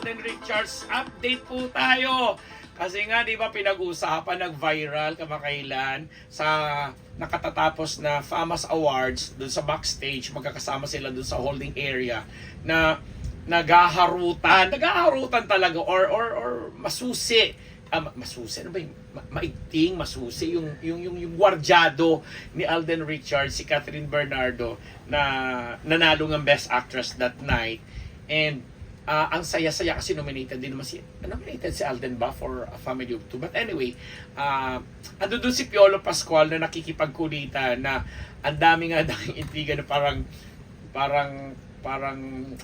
Alden Richards, update po tayo. Kasi nga, di ba, pinag-usapan, nag-viral kamakailan sa nakatatapos na FAMAS Awards, dun sa backstage, magkakasama sila dun sa holding area, na nagaharutan talaga, or masusi. Masusi, ano ba yung maigting, masusi, yung gwardyado ni Alden Richards, si Catherine Bernardo, na nanalo ng Best Actress that night. And ang saya-saya kasi nominated din naman nominated si Alden ba for A Family of Two. But anyway, ando doon si Piolo Pascual na nakikipagkulitan na ang dami nga dahil intriga na parang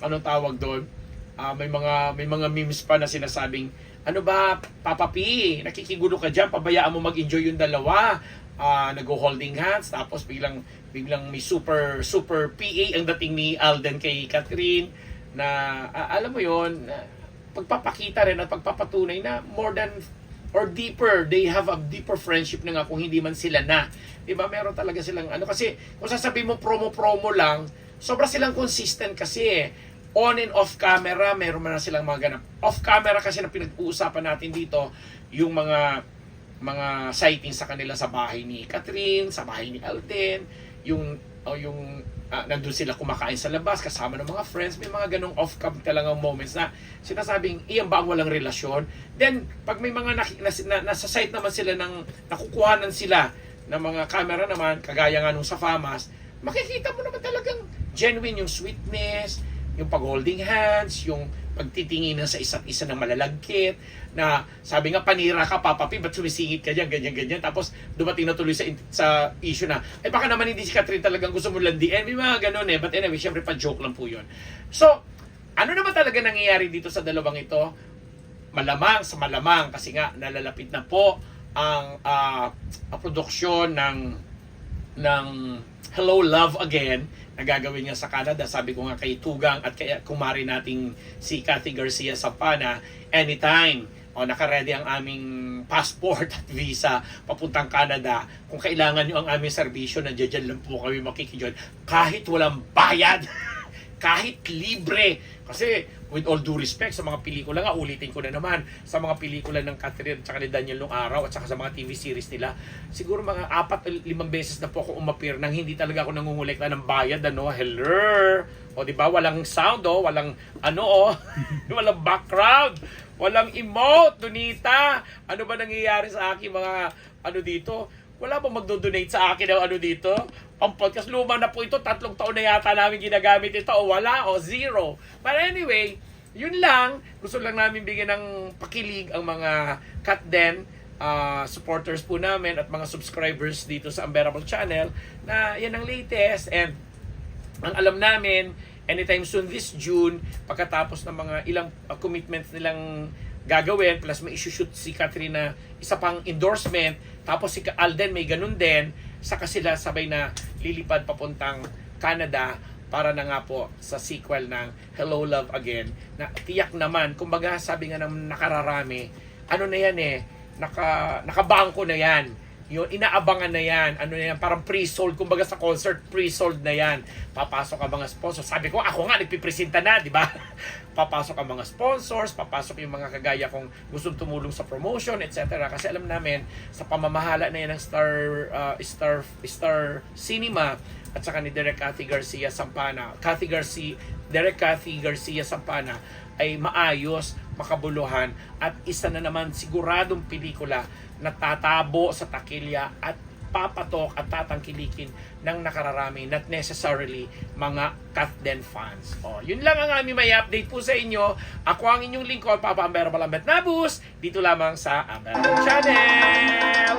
ano tawag doon, may mga memes pa na sinasabing, ano ba, Papa P, nakikigulo ka dyan, pabayaan mo mag-enjoy yung dalawa. Nag-holding hands, tapos biglang may super PA ang dating ni Alden kay Catherine, na alam mo yon, pagpapakita rin at pagpapatunay na more than or deeper, they have a deeper friendship na nga kung hindi man sila na. Diba, meron talaga silang ano, kasi kung sasabihin mo promo lang, sobra silang consistent kasi on and off camera, meron man na silang mga ganap. Off camera kasi na pinag-uusapan natin dito, yung mga sightings sa kanila sa bahay ni Catherine, sa bahay ni Alden, yung nandun sila kumakain sa labas kasama ng mga friends, may mga ganong off-cam talagang moments na sinasabing iyan ba ang walang relasyon. Then pag may mga nasa site naman sila ng nakukuhanan sila ng mga camera naman, kagaya nga nung sa FAMAS, makikita mo naman talagang genuine yung sweetness, yung pag-holding hands, yung pagtitinginan sa isa't isa ng malalagkit, na sabi nga, panira ka, Papa P, ba't sumisingit ka dyan, ganyan. Tapos dumating na tuloy sa issue na, baka naman hindi si Catherine talagang gusto mo landian, may mga ganun eh. But anyway, syempre pa joke lang po yun. So, ano naman talaga nangyayari dito sa dalawang ito? Malamang, kasi nga, nalalapit na po ang produksyon ng Hello Love Again na gagawin nga sa Canada. Sabi ko nga kay Tugang at kay kumari nating si Cathy Garcia Sampana, anytime naka-ready ang aming passport at visa papuntang Canada. Kung kailangan nyo ang aming serbisyo, nandiyan lang po kami makikijoin. Kahit walang bayad, kahit libre. Kasi with all due respect sa mga pelikula nga, ulitin ko na naman, sa mga pelikula ng Catherine at saka ni Daniel nung araw at saka sa mga TV series nila, siguro mga 4-5 beses na po ako umapir nang hindi talaga ako nangungulekta ng bayad, hello, o di ba, walang sound, walang walang background, walang emote, Donita, ano ba nangyayari sa akin mga dito? Wala bang magdo-donate sa akin ng dito? Ang podcast, luma na po ito. 3 taon na yata namin ginagamit ito. O wala, o zero. But anyway, yun lang. Gusto lang namin bigyan ng pakilig ang mga Catden supporters po namin at mga subscribers dito sa Unbearable Channel na yan ang latest. And ang alam namin, anytime soon this June, pagkatapos ng mga ilang commitments nilang gagawin, plus may issue-shoot si Catherine na isa pang endorsement, tapos si Alden may ganun din, saka sila sabay na lilipad papuntang Canada para na nga po sa sequel ng Hello Love Again, na tiyak naman, kumbaga sabi nga ng nakararami, na yan nakabangko na yan, yun, inaabangan na yan, parang pre-sold, kumbaga sa concert, pre-sold na yan. Papasok ang mga sponsors. Sabi ko, ako nga, nagpipresenta na, di ba? Papasok ang mga sponsors, papasok yung mga kagaya kong gustong tumulong sa promotion, etc. Kasi alam namin, sa pamamahala na yan ng Star Cinema, at saka ni Direk Cathy Garcia Sampana, Direk Cathy Garcia Sampana, ay maayos, makabuluhan, at isa na naman siguradong pelikula na tatabo sa takilya at papatok at tatangkilikin ng nakararami, not necessarily mga Catden fans. Yun lang ang aming may update po sa inyo. Ako ang inyong lingkod, Papa Unbearable Ambet Nabus, dito lamang sa Unbearable Channel.